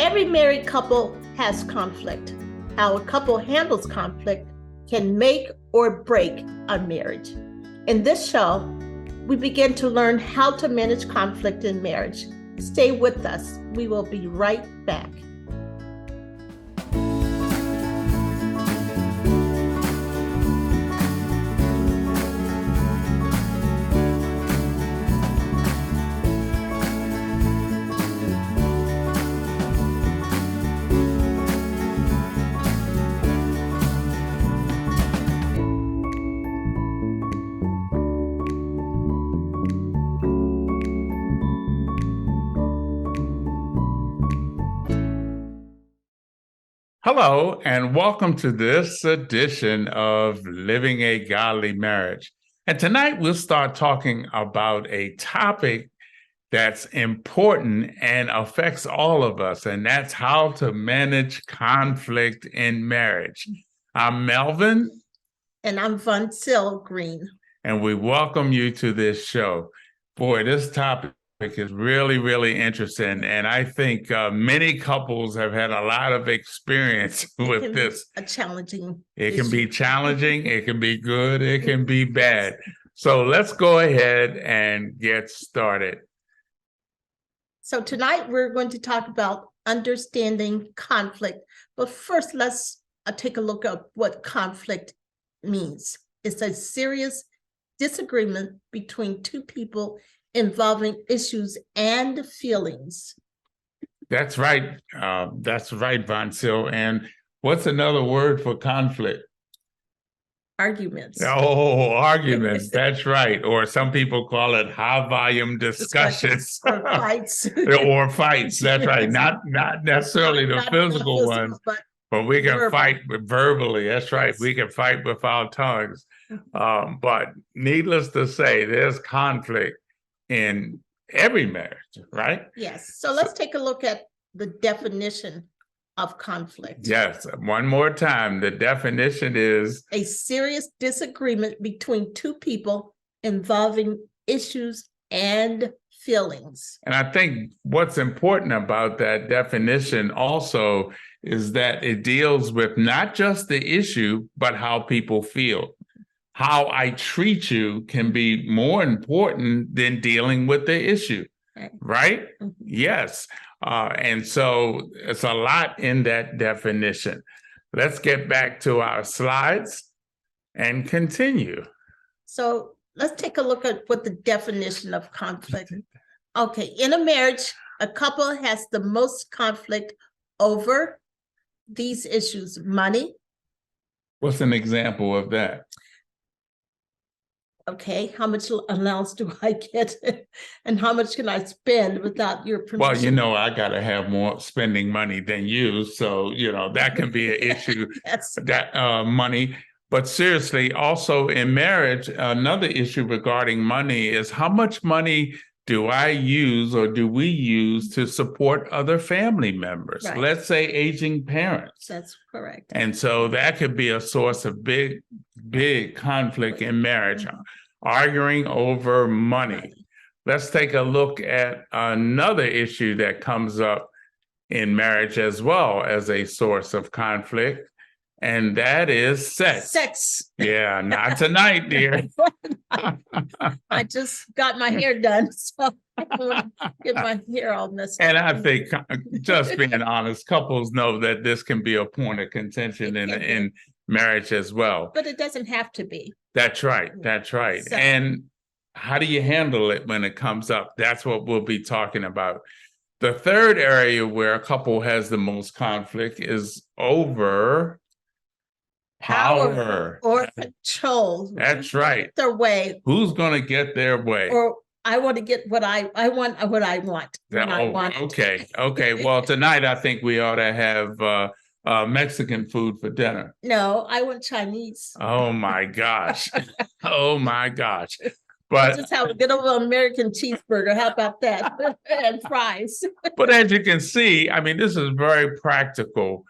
Every married couple has conflict. How a couple handles conflict can make or break a marriage. In this show, we begin to learn how to manage conflict in marriage. Stay with us. We will be right back. Hello, and welcome to this edition of Living a Godly Marriage. And tonight we'll start talking about a topic that's important and affects all of us, and that's how to manage conflict in marriage. I'm Melvin. And I'm Voncille Greene. And we welcome you to this show. Boy, this topic is really, really interesting. And I think many couples have had a lot of experience with this. It can be challenging, it can be good, it can be bad. So let's go ahead and get started. So tonight we're going to talk about understanding conflict. But first, let's take a look at what conflict means. It's a serious disagreement between two people involving issues and feelings. That's right. That's right, Voncille. And what's another word for conflict? Arguments. Oh, arguments. That's right. Or some people call it high volume discussions. Or fights. Or fights. That's right. Not necessarily the physical ones, but we can fight verbally. That's right. We can fight with our tongues. But needless to say, there's conflict in every marriage, right? Yes. So let's take a look at the definition of conflict. Yes. One more time. The definition is a serious disagreement between two people involving issues and feelings. And I think what's important about that definition also is that it deals with not just the issue, but how people feel. How I treat you can be more important than dealing with the issue, right? Mm-hmm. Yes. And so it's a lot in that definition. Let's get back to our slides and continue. So let's take a look at what the definition of conflict. Okay, in a marriage, a couple has the most conflict over these issues: money. What's an example of that? Okay, how much allowance do I get and how much can I spend without your permission? Well, I got to have more spending money than you. So, that can be an issue, that money. But seriously, also in marriage, another issue regarding money is how much money do I use or do we use to support other family members? Right. Let's say aging parents. That's correct. And so that could be a source of big conflict in marriage, arguing over money. Let's take a look at another issue that comes up in marriage as well as a source of conflict, and that is sex. Sex. Yeah, not tonight, dear. I just got my hair done, so I want to get my hair all messed up. And I think, just being honest, couples know that this can be a point of contention in marriage as well. But it doesn't have to be. That's right. That's right. So, and how do you handle it when it comes up? That's what we'll be talking about. The third area where a couple has the most conflict is over power or control. That's right. Their way. Who's going to get their way? Or I want to get what I want. Okay. Well, tonight I think we ought to have Mexican food for dinner. No, I want Chinese. Oh my gosh. Oh my gosh. But just have a good old American cheeseburger. How about that? And fries. But as you can see, I mean, this is very practical.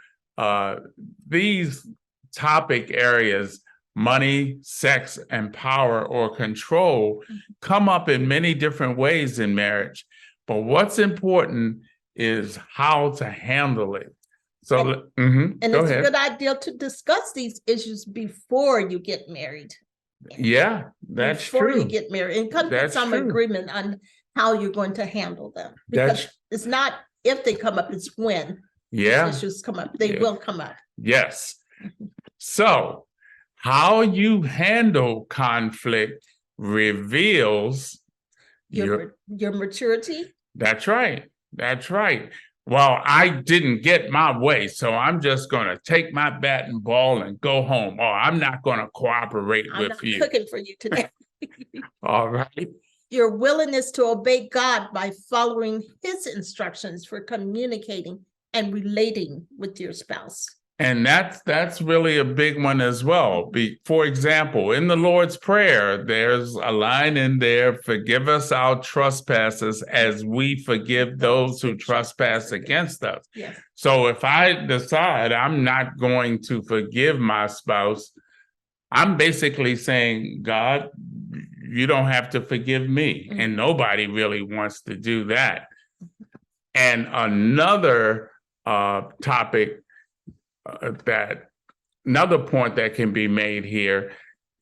These topic areas, money, sex, and power or control, come up in many different ways in marriage. But what's important is how to handle it. So, And go it's a ahead. good idea to discuss these issues before you get married. Yeah, that's Before you true. get married, and come to That's some true. agreement on how you're going to handle them. Because it's not if they come up, it's when these issues come up. They will come up. Yes. So, how you handle conflict reveals your maturity. That's right. That's right. Well, I didn't get my way, so I'm just going to take my bat and ball and go home. Or I'm not going to cooperate I'm with not you. cooking for you today. All right. Your willingness to obey God by following his instructions for communicating and relating with your spouse. And that's really a big one as well. For example, in the Lord's Prayer, there's a line in there, forgive us our trespasses as we forgive those who trespass against us. Yes. So if I decide I'm not going to forgive my spouse, I'm basically saying, God, you don't have to forgive me. Mm-hmm. And nobody really wants to do that. And another topic another point that can be made here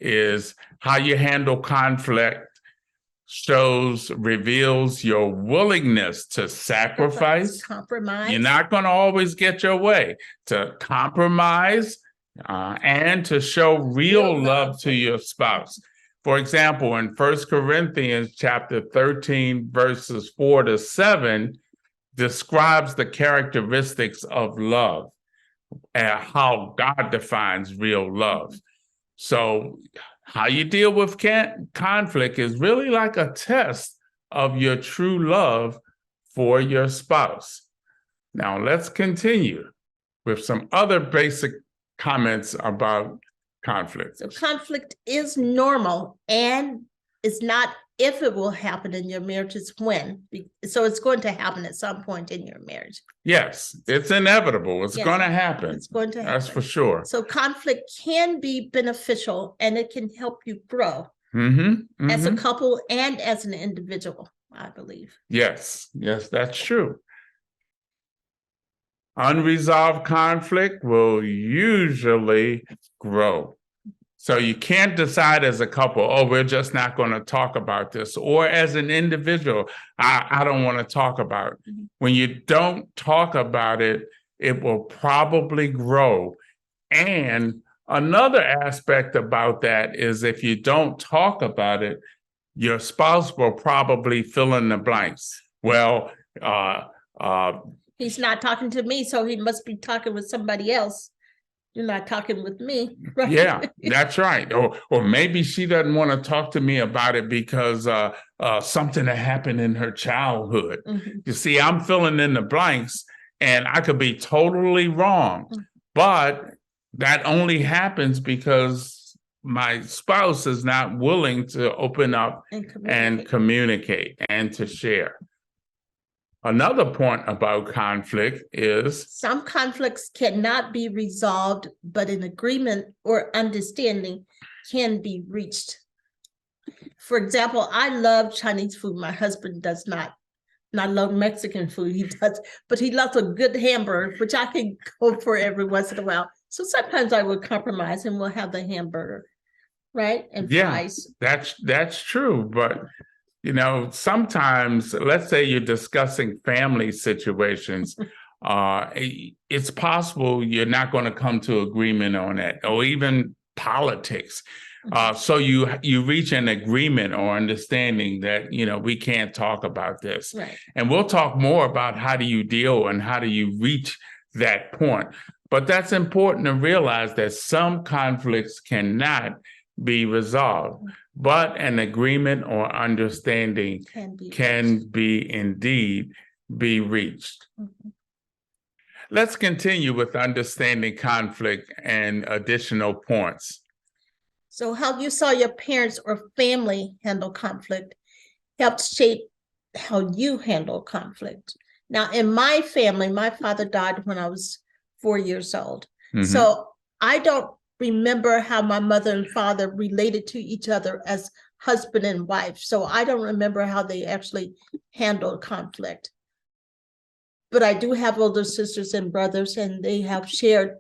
is how you handle conflict reveals your willingness to sacrifice. Compromise. You're not going to always get your way. To compromise and to show real love to your spouse. For example, in 1 Corinthians chapter 13, verses 4-7, describes the characteristics of love and how God defines real love. So how you deal with conflict is really like a test of your true love for your spouse. Now let's continue with some other basic comments about conflict. So conflict is normal, and it's not if it will happen in your marriage, it's when. So it's going to happen at some point in your marriage. Yes, it's inevitable. It's going to happen. It's going to happen. That's for sure. So conflict can be beneficial, and it can help you grow as a couple and as an individual, I believe. Yes, that's true. Unresolved conflict will usually grow. So you can't decide as a couple, oh, we're just not going to talk about this. Or as an individual, I don't want to talk about it. When you don't talk about it, it will probably grow. And another aspect about that is if you don't talk about it, your spouse will probably fill in the blanks. Well, he's not talking to me, so he must be talking with somebody else. You're not talking with me, right? Yeah, that's right. Or maybe she doesn't want to talk to me about it because something that happened in her childhood. You see, I'm filling in the blanks, and I could be totally wrong. But that only happens because my spouse is not willing to open up and communicate and to share. Another point about conflict is some conflicts cannot be resolved, but an agreement or understanding can be reached. For example, I love Chinese food. My husband does not. And I love Mexican food. He does, but he loves a good hamburger, which I can go for every once in a while. So sometimes I will compromise and we'll have the hamburger, right? And fries. That's true, but you know, sometimes, let's say you're discussing family situations, it's possible you're not going to come to agreement on that, or even politics. So you reach an agreement or understanding that, you know, we can't talk about this. Right. And we'll talk more about how do you deal and how do you reach that point. But that's important to realize that some conflicts cannot be resolved, but an agreement or understanding can indeed be reached. Let's continue with understanding conflict and additional points. So how you saw your parents or family handle conflict helped shape how you handle conflict. Now, in my family, my father died when I was 4 years old. So I don't remember how my mother and father related to each other as husband and wife. So I don't remember how they actually handled conflict. But I do have older sisters and brothers, and they have shared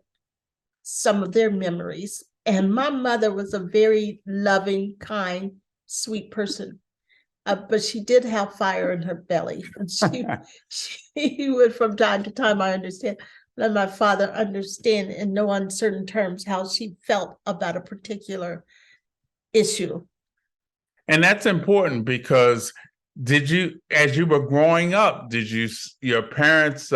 some of their memories. And my mother was a very loving, kind, sweet person. But she did have fire in her belly. And she would, from time to time, I understand, let my father understand in no uncertain terms how she felt about a particular issue. And that's important because as you were growing up, did you see your parents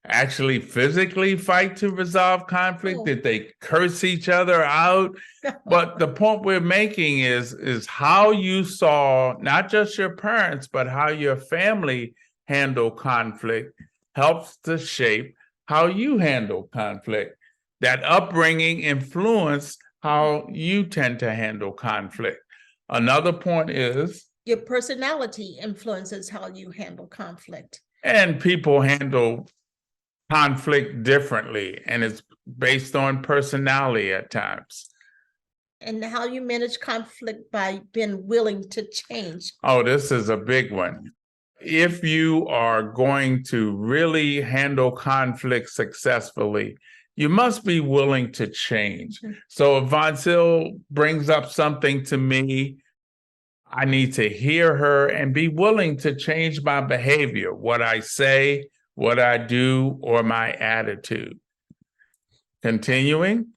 actually physically fight to resolve conflict? Oh. Did they curse each other out? But the point we're making is how you saw not just your parents, but how your family handle conflict helps to shape how you handle conflict. That upbringing influenced how you tend to handle conflict. Another point is your personality influences how you handle conflict. And people handle conflict differently, and it's based on personality at times. And how you manage conflict by being willing to change. Oh, this is a big one. If you are going to really handle conflict successfully, you must be willing to change. So if Voncille brings up something to me, I need to hear her and be willing to change my behavior, what I say, what I do, or my attitude. Continuing.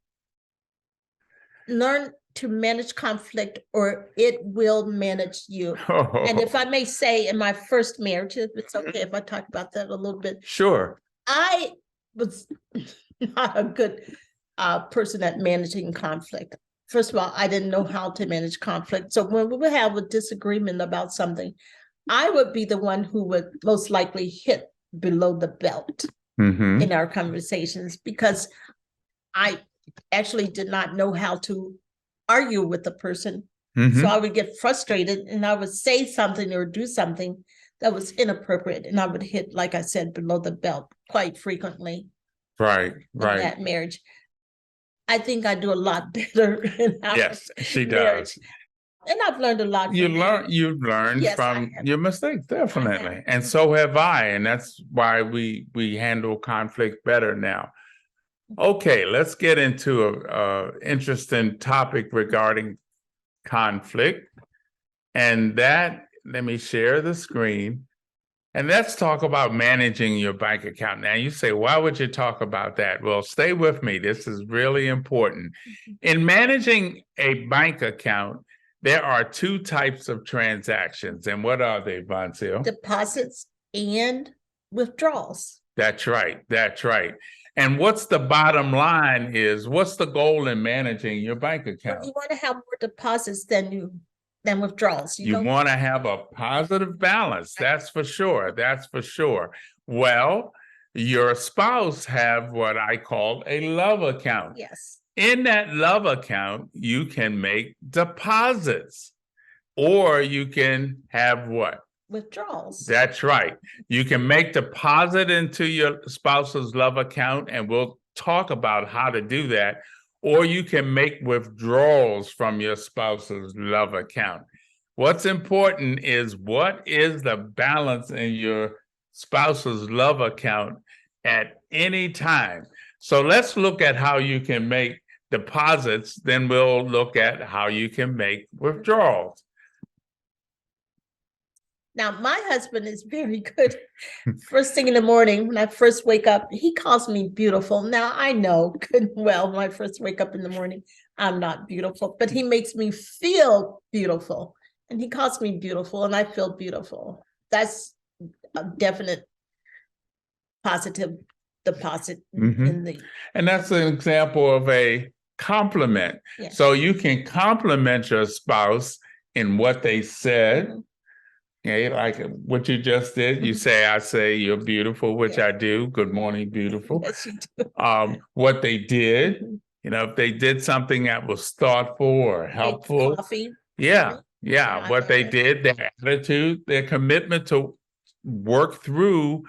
Learn to manage conflict or it will manage you. Oh. And if I may say, in my first marriage, if it's okay if I talk about that a little bit. Sure. I was not a good person at managing conflict. First of all, I didn't know how to manage conflict. So when we would have a disagreement about something, I would be the one who would most likely hit below the belt in our conversations, because I actually did not know how to argue with the person. So I would get frustrated and I would say something or do something that was inappropriate, and I would hit, like I said, below the belt quite frequently. Right. In that marriage. I think I do a lot better in our Yes, she marriage. does. And I've learned a lot. You've learned Yes, from your mistakes, definitely. And so have I. And that's why we handle conflict better now. Okay, let's get into a interesting topic regarding conflict. And that, let me share the screen. And let's talk about managing your bank account. Now you say, why would you talk about that? Well, stay with me. This is really important. In managing a bank account, there are two types of transactions. And what are they, Voncille? Deposits and withdrawals. That's right. That's right. And what's the bottom line is, what's the goal in managing your bank account? Well, you want to have more deposits than withdrawals. You want to have a positive balance. That's for sure. That's for sure. Well, your spouse have what I call a love account. Yes. In that love account, you can make deposits, or you can have what? Withdrawals. That's right. You can make deposit into your spouse's love account, and we'll talk about how to do that. Or you can make withdrawals from your spouse's love account. What's important is, what is the balance in your spouse's love account at any time? So let's look at how you can make deposits, then we'll look at how you can make withdrawals. Now, my husband is very good. First thing in the morning, when I first wake up, he calls me beautiful. Now, I know good and well, when I first wake up in the morning, I'm not beautiful, but he makes me feel beautiful. And he calls me beautiful, and I feel beautiful. That's a definite positive deposit in the. And that's an example of a compliment. Yes. So you can compliment your spouse in what they said. Okay, like what you just did. You say, I say you're beautiful, which I do. Good morning, beautiful. Yes, you do. What they did, you know, if they did something that was thoughtful or helpful. Coffee. Yeah. What they did, their attitude, their commitment to work through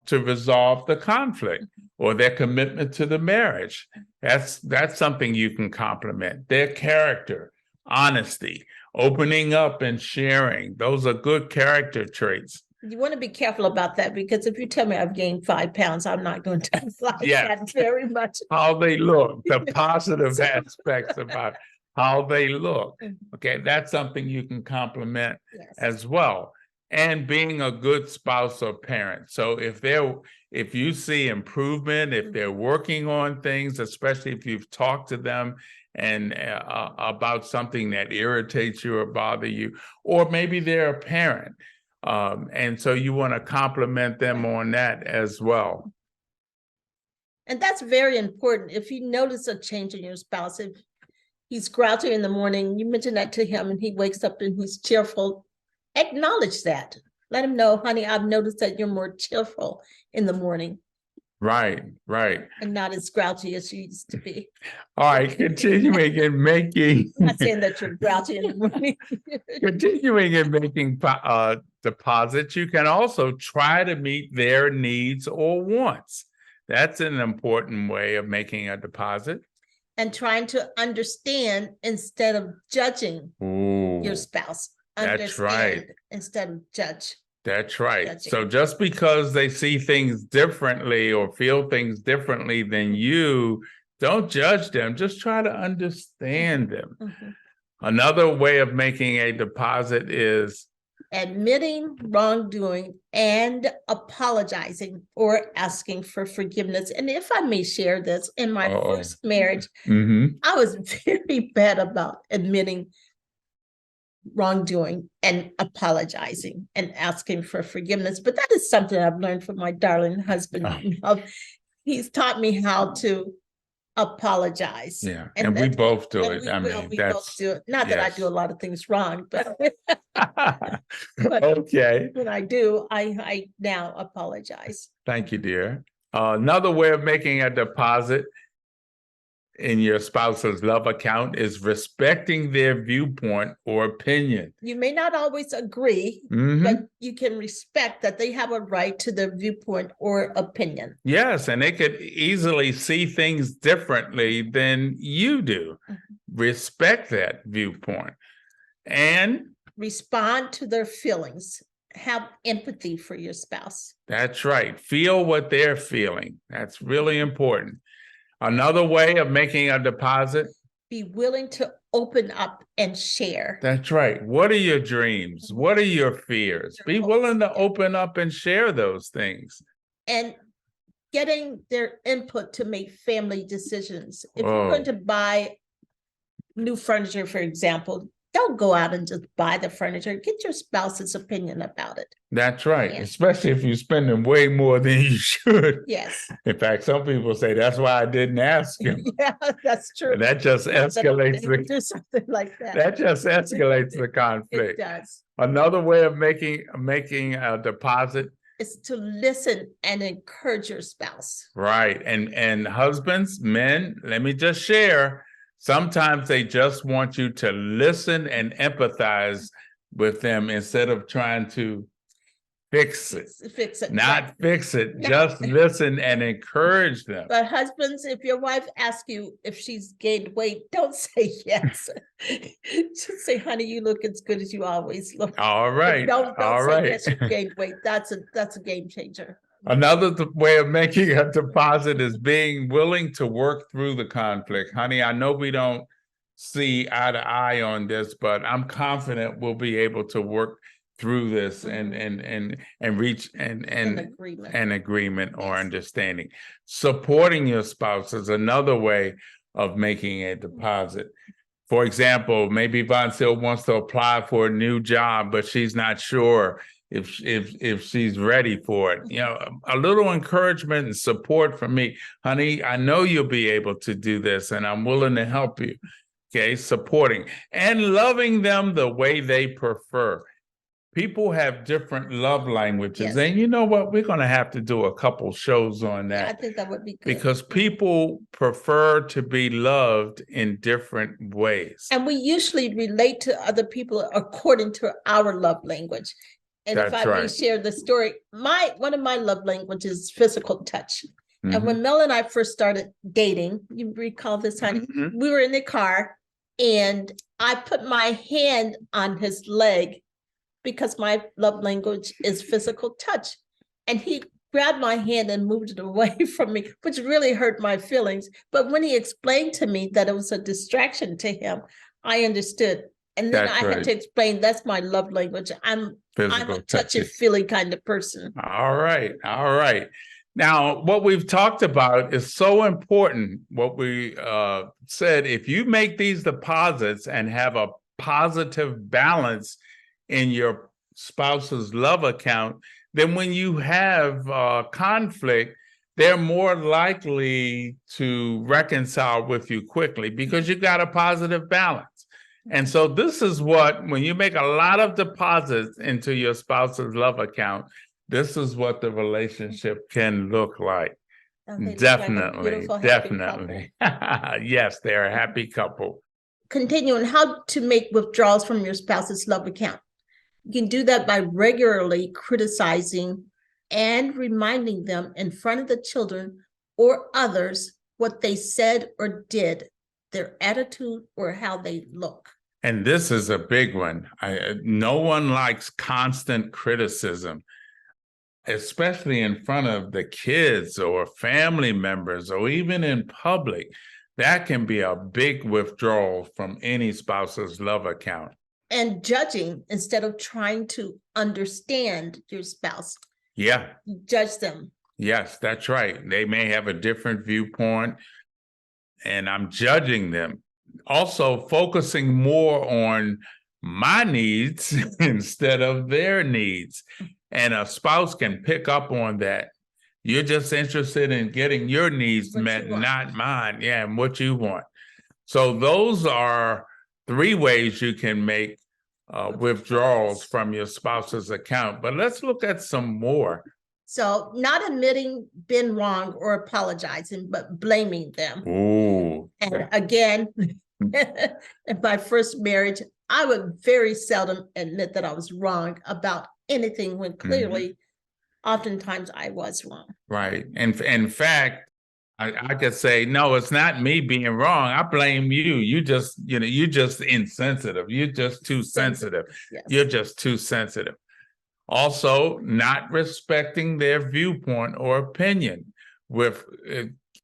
to resolve the conflict, or their commitment to the marriage. That's something you can compliment. Their character, honesty, opening up and sharing. Those are good character traits. You want to be careful about that, because if you tell me I've gained 5 pounds, I'm not going to like Yeah. that very much. How they look, the positive aspects about how they look. Okay, that's something you can compliment Yes. as well. And being a good spouse or parent. So if you see improvement, if they're working on things, especially if you've talked to them and about something that irritates you or bother you, or maybe they're a parent. And so you want to compliment them on that as well. And that's very important. If you notice a change in your spouse, if he's grouchy in the morning, you mention that to him and he wakes up and he's cheerful, acknowledge that. Let him know, honey, I've noticed that you're more cheerful in the morning. Right. And not as grouchy as you used to be. All right, continuing and making. I'm not saying that you're grouchy in the morning. Continuing and making deposits, you can also try to meet their needs or wants. That's an important way of making a deposit. And trying to understand instead of judging your spouse. That's right. Instead of judge. That's right. Judging. So just because they see things differently or feel things differently than you, don't judge them. Just try to understand them. Another way of making a deposit is admitting wrongdoing and apologizing or asking for forgiveness. And if I may share this, in my first marriage, I was very bad about admitting wrongdoing and apologizing and asking for forgiveness. But that is something I've learned from my darling husband. He's taught me how to apologize. Yeah, and we both do it. I mean, we both do it. Not that I do a lot of things wrong, but, but okay. when I do, I now apologize. Thank you, dear. Another way of making a deposit in your spouse's love account is respecting their viewpoint or opinion. You may not always agree, but you can respect that they have a right to their viewpoint or opinion. Yes, and they could easily see things differently than you do. Respect that viewpoint and respond to their feelings. Have empathy for your spouse. That's right. Feel what they're feeling. That's really important. Another way of making a deposit. Be willing to open up and share. That's right. What are your dreams? What are your fears? Be willing to open up and share those things. And getting their input to make family decisions. If you're going to buy new furniture, for example, don't go out and just buy the furniture. Get your spouse's opinion about it. That's right. Yeah. Especially if you're spending way more than you should. Yes. In fact, some people say that's why I didn't ask him. Yeah, that's true. And that just escalates do something like that. That just escalates the conflict. It does. Another way of making a deposit is to listen and encourage your spouse. Right. And husbands, men, let me just share. Sometimes they just want you to listen and empathize with them instead of trying to fix it. Not fix it. Just listen and encourage them. But husbands, if your wife asks you if she's gained weight, don't say yes. Just say, honey, you look as good as you always look. All right. Don't say yes, you gained weight. That's a game changer. Another way of making a deposit is being willing to work through the conflict. Honey, I know we don't see eye to eye on this, but I'm confident we'll be able to work through this and reach an agreement or understanding. Supporting your spouse is another way of making a deposit. For example, maybe Voncille wants to apply for a new job, but she's not sure if she's ready for it. You know, a little encouragement and support from me. Honey, I know you'll be able to do this and I'm willing to help you. Okay, supporting and loving them the way they prefer. People have different love languages. Yes. And you know what? We're going to have to do a couple shows on that. Yeah, I think that would be good. Because people prefer to be loved in different ways. And we usually relate to other people according to our love language. And if I may share the story, one of my love languages is physical touch. Mm-hmm. And when Mel and I first started dating, you recall this, honey? Mm-hmm. We were in the car and I put my hand on his leg because my love language is physical touch. And he grabbed my hand and moved it away from me, which really hurt my feelings. But when he explained to me that it was a distraction to him, I understood. And then That's I had to right. explain that's my love language. I'm a Physical touchy touch. feely kind of person. All right. All right. Now, what we've talked about is so important. What we said, if you make these deposits and have a positive balance in your spouse's love account, then when you have conflict, they're more likely to reconcile with you quickly because you've got a positive balance. And so this is what, when you make a lot of deposits into your spouse's love account, this is what the relationship can look like. And they look like a Definitely, beautiful, happy couple. definitely. Yes, they're a happy couple. Continuing, how to make withdrawals from your spouse's love account. You can do that by regularly criticizing and reminding them in front of the children or others what they said or did, their attitude or how they look. And this is a big one. No one likes constant criticism, especially in front of the kids or family members or even in public. That can be a big withdrawal from any spouse's love account. And judging instead of trying to understand your spouse. Yeah. You judge them. Yes, that's right. They may have a different viewpoint, and I'm judging them. Also, focusing more on my needs instead of their needs. And a spouse can pick up on that. You're just interested in getting your needs met, not mine. Yeah, and what you want. So those are 3 ways you can make withdrawals from your spouse's account. But let's look at some more. So not admitting being wrong or apologizing, but blaming them. Ooh. And again, in my first marriage, I would very seldom admit that I was wrong about anything when clearly, oftentimes I was wrong. Right. And in fact, I could say, no, it's not me being wrong. I blame you. You just, you're just insensitive. You're just too sensitive. Yes. You're just too sensitive. Also, not respecting their viewpoint or opinion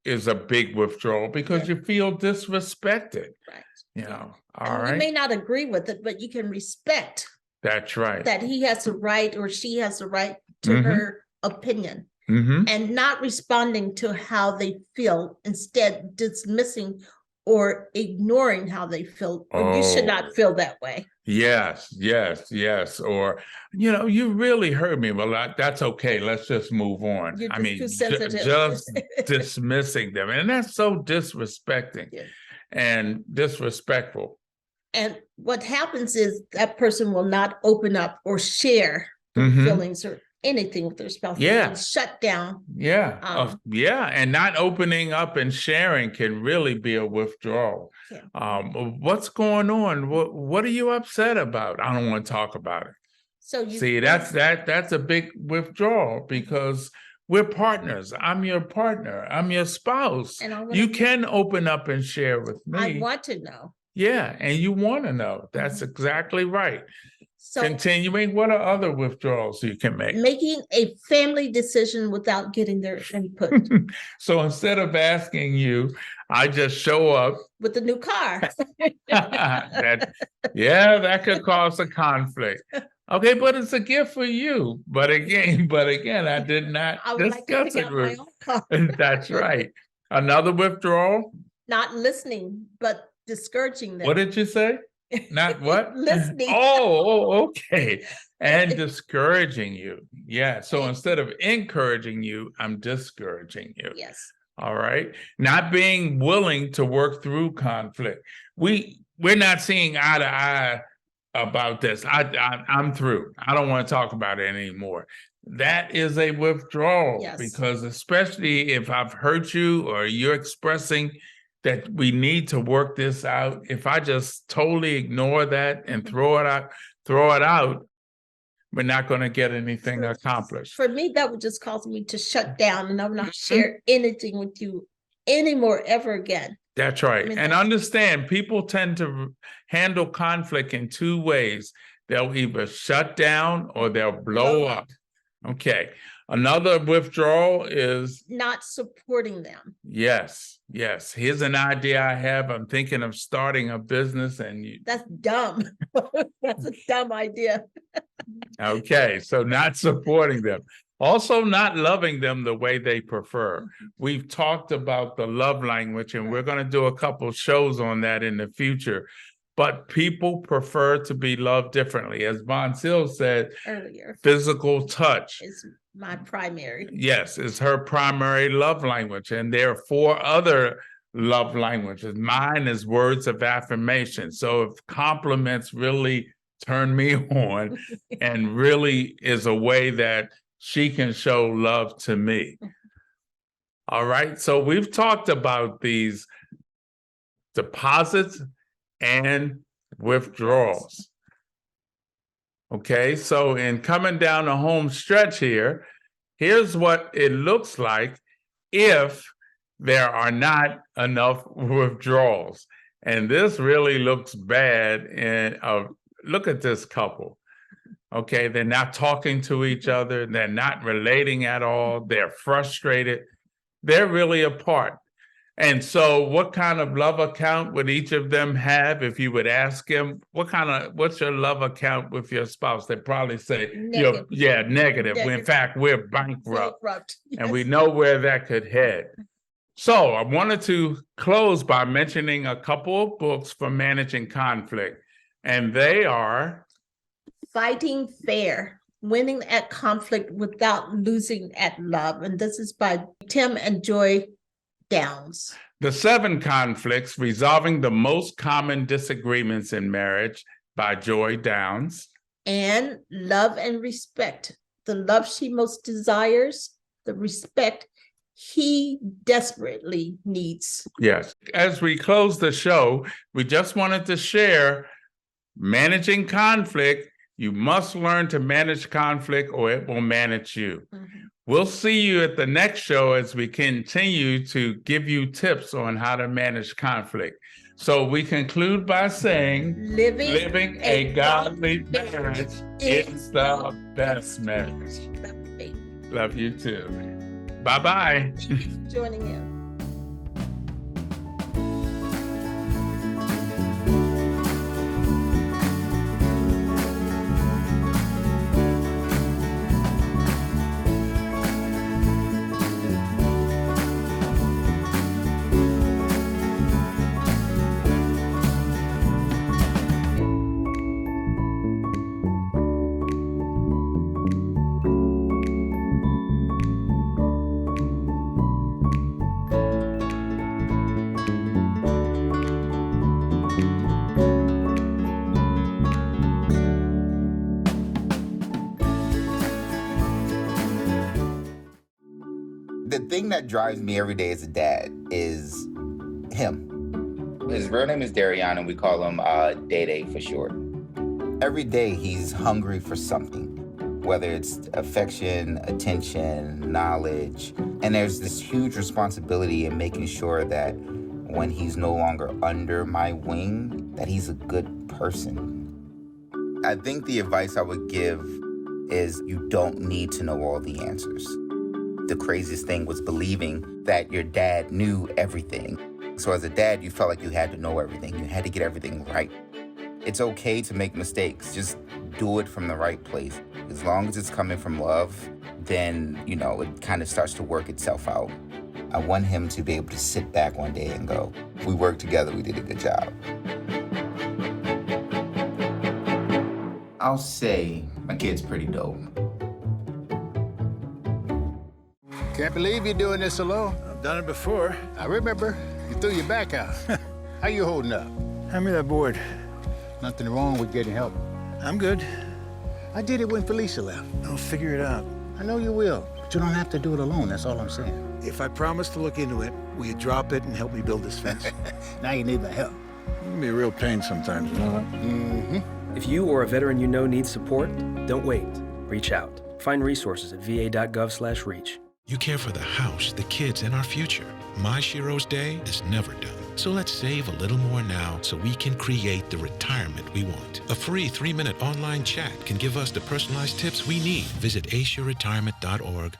is a big withdrawal because you feel disrespected. Right. All right. You may not agree with it, but you can respect. That's right. That he has the right or she has the right to her opinion. And not responding to how they feel, instead dismissing or ignoring how they feel. Or you should not feel that way. Yes, yes, yes. Or, you really hurt me. Well, that's okay. Let's just move on. You're just too sensitive. Just dismissing them. And that's so disrespecting and disrespectful. And what happens is that person will not open up or share their feelings or anything with their spouse. Yeah. Shut down. Yeah. And not opening up and sharing can really be a withdrawal. What's going on? What are you upset about? I don't want to talk about it. So you see, that's a big withdrawal because we're partners. I'm your partner. I'm your spouse. And you can open up and share with me. I want to know. Yeah, and you want to know. That's exactly right. So, continuing, what are other withdrawals you can make? Making a family decision without getting their input. So instead of asking you, I just show up with a new car. that could cause a conflict. Okay, but it's a gift for you. But again, I did not discuss it with. That's right. Another withdrawal? Not listening, but discouraging them. What did you say? Not what? Listening. Okay. And discouraging you. Yeah. So instead of encouraging you, I'm discouraging you. Yes. All right. Not being willing to work through conflict. We're not seeing eye to eye about this. I'm through. I don't want to talk about it anymore. That is a withdrawal because especially if I've hurt you or you're expressing that we need to work this out. If I just totally ignore that and throw it out, we're not going to get anything accomplished. For me, that would just cause me to shut down and I will not share anything with you anymore ever again. That's right. And understand, people tend to handle conflict in 2 ways. they'll either shut down or they'll blow up. Okay. Another withdrawal is not supporting them. yes. Here's an idea I have. I'm thinking of starting a business and that's dumb. That's a dumb idea. Okay, so not supporting them. Also not loving them the way they prefer. We've talked about the love language, and we're going to do a couple shows on that in the future. But people prefer to be loved differently. As Voncille said earlier, physical touch is my primary. Yes, it's her primary love language. And there are 4 other love languages. Mine is words of affirmation. So if compliments really turn me on and really is a way that she can show love to me. All right. So we've talked about these deposits and withdrawals. Okay, so in coming down the home stretch here, here's what it looks like if there are not enough withdrawals. And this really looks bad. And look at this couple. Okay, they're not talking to each other. They're not relating at all. They're frustrated. They're really apart. And so what kind of love account would each of them have if you would ask him, what's your love account with your spouse? They'd probably say, negative. Negative. In fact, we're bankrupt. Yes. And we know where that could head. So I wanted to close by mentioning a couple of books for managing conflict. And they are Fighting Fair, Winning at Conflict Without Losing at Love. And this is by Tim and Joy Downs. The 7 Conflicts, Resolving the Most Common Disagreements in Marriage by Joy Downs. And Love and Respect, the love she most desires, the respect he desperately needs. Yes. As we close the show, we just wanted to share managing conflict. You must learn to manage conflict or it will manage you. We'll see you at the next show as we continue to give you tips on how to manage conflict. So we conclude by saying, living a godly marriage is the best marriage. Love you too. Bye-bye. Joining in. The thing that drives me every day as a dad is him. His real name is Darion, and we call him Day for short. Every day he's hungry for something, whether it's affection, attention, knowledge. And there's this huge responsibility in making sure that when he's no longer under my wing, that he's a good person. I think the advice I would give is you don't need to know all the answers. The craziest thing was believing that your dad knew everything. So as a dad, you felt like you had to know everything. You had to get everything right. It's okay to make mistakes. Just do it from the right place. As long as it's coming from love, then, it kind of starts to work itself out. I want him to be able to sit back one day and go, we worked together, we did a good job. I'll say my kid's pretty dope. Can't believe you're doing this alone. I've done it before. I remember. You threw your back out. How you holding up? Hand me that board. Nothing wrong with getting help. I'm good. I did it when Felicia left. I'll figure it out. I know you will, but you don't have to do it alone. That's all I'm saying. If I promise to look into it, will you drop it and help me build this fence? Now you need my help. It can be a real pain sometimes, you know that? Mm-hmm. If you or a veteran you know needs support, don't wait. Reach out. Find resources at va.gov/reach. You care for the house, the kids, and our future. My Shiro's day is never done. So let's save a little more now so we can create the retirement we want. A free 3-minute online chat can give us the personalized tips we need. Visit aceyourretirement.org